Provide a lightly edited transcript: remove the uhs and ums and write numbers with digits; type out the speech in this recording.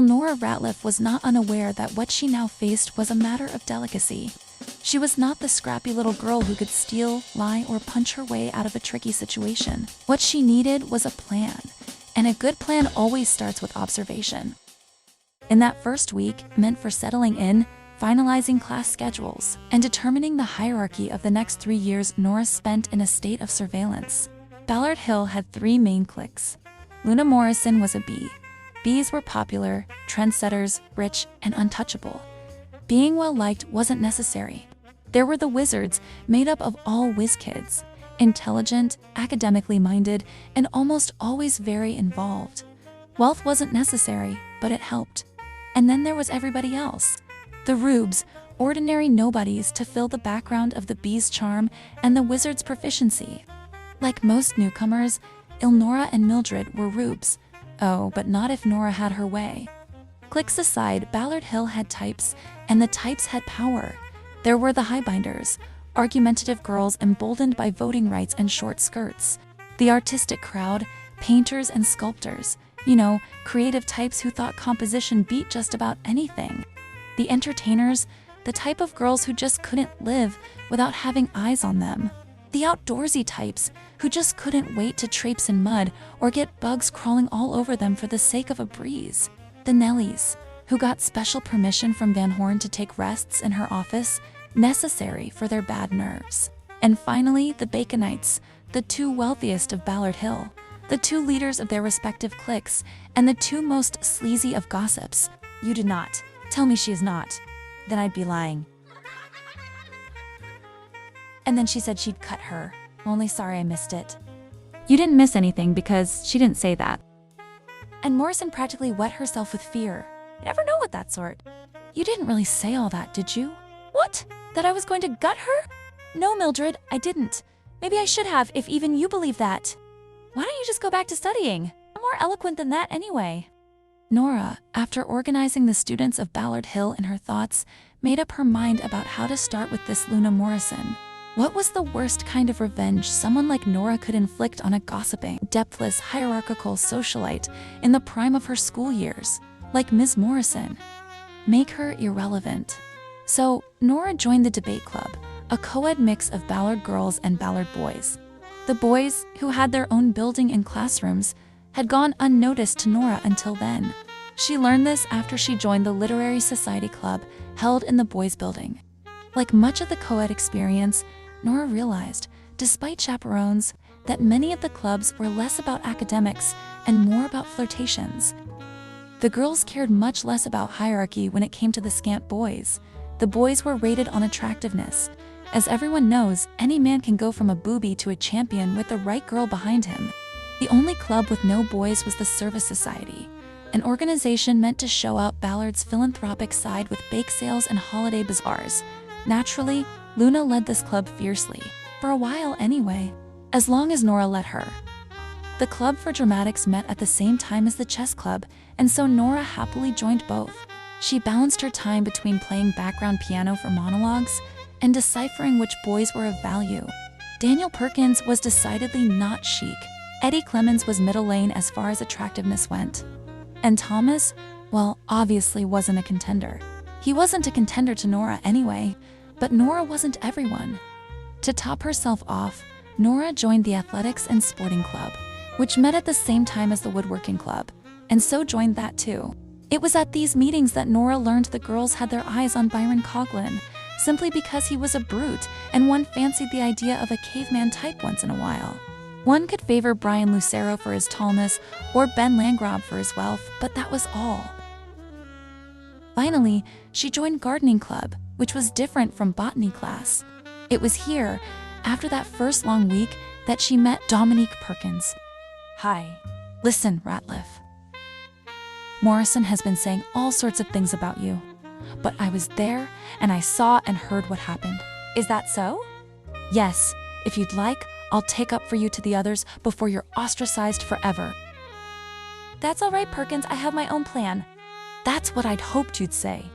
Elnora Ratliff was not unaware that what she now faced was a matter of delicacy. She was not the scrappy little girl who could steal, lie, or punch her way out of a tricky situation. What she needed was a plan, and a good plan always starts with observation. In that first week, meant for settling in, finalizing class schedules, and determining the hierarchy of the next 3 years, Nora spent in a state of surveillance. Ballard Hill had 3 main cliques. Luna Morrison was a B. Bs were popular, trendsetters, rich, and untouchable. Being well-liked wasn't necessary. There were the wizards, made up of all whiz kids, intelligent, academically minded, and almost always very involved. Wealth wasn't necessary, but it helped. And then there was everybody else. The rubes, ordinary nobodies to fill the background of the bee's charm and the wizard's proficiency. Like most newcomers, Elnora and Mildred were rubes. Oh, but not if Nora had her way. Cliques aside, Ballard Hill had types, and the types had power. There were the highbinders, argumentative girls emboldened by voting rights and short skirts. The artistic crowd, painters and sculptors, creative types who thought composition beat just about anything. The entertainers, the type of girls who just couldn't live without having eyes on them. The outdoorsy types who just couldn't wait to traipse in mud or get bugs crawling all over them for the sake of a breeze. The Nellies, who got special permission from Van Horn to take rests in her office, necessary for their bad nerves. And finally, the Baconites, the 2 wealthiest of Ballard Hill, the 2 leaders of their respective cliques, and the 2 most sleazy of gossips. You did not. Tell me she is not. Then I'd be lying. And then she said she'd cut her. Only sorry I missed it. You didn't miss anything because she didn't say that. And Morrison practically wet herself with fear. You never know with that sort. You didn't really say all that, did you? What? That I was going to gut her? No, Mildred, I didn't. Maybe I should have, if even you believe that. Why don't you just go back to studying? I'm more eloquent than that anyway. Nora, after organizing the students of Ballard Hill in her thoughts, made up her mind about how to start with this Luna Morrison. What was the worst kind of revenge someone like Nora could inflict on a gossiping, depthless, hierarchical socialite in the prime of her school years, like Ms. Morrison? Make her irrelevant. So, Nora joined the debate club, a co-ed mix of Ballard girls and Ballard boys. The boys, who had their own building and classrooms, had gone unnoticed to Nora until then. She learned this after she joined the Literary Society Club held in the boys' building. Like much of the co-ed experience, Nora realized, despite chaperones, that many of the clubs were less about academics and more about flirtations. The girls cared much less about hierarchy when it came to the scant boys. The boys were rated on attractiveness. As everyone knows, any man can go from a booby to a champion with the right girl behind him. The only club with no boys was the Service Society, an organization meant to show out Ballard's philanthropic side with bake sales and holiday bazaars. Naturally, Luna led this club fiercely, for a while anyway, as long as Nora let her. The Club for Dramatics met at the same time as the chess club, and so Nora happily joined both. She balanced her time between playing background piano for monologues and deciphering which boys were of value. Daniel Perkins was decidedly not chic. Eddie Clemens was middle lane as far as attractiveness went. And Thomas, well, obviously wasn't a contender. He wasn't a contender to Nora anyway, but Nora wasn't everyone. To top herself off, Nora joined the Athletics and Sporting Club, which met at the same time as the Woodworking Club, and so joined that too. It was at these meetings that Nora learned the girls had their eyes on Byron Coughlin, simply because he was a brute and one fancied the idea of a caveman type once in a while. One could favor Brian Lucero for his tallness or Ben Landgrab for his wealth, but that was all. Finally, she joined Gardening Club, which was different from botany class. It was here, after that first long week, that she met Dominique Perkins. Hi. Listen, Ratliff. Morrison has been saying all sorts of things about you, but I was there and I saw and heard what happened. Is that so? Yes, if you'd like, I'll take up for you to the others before you're ostracized forever. That's all right, Perkins, I have my own plan. That's what I'd hoped you'd say.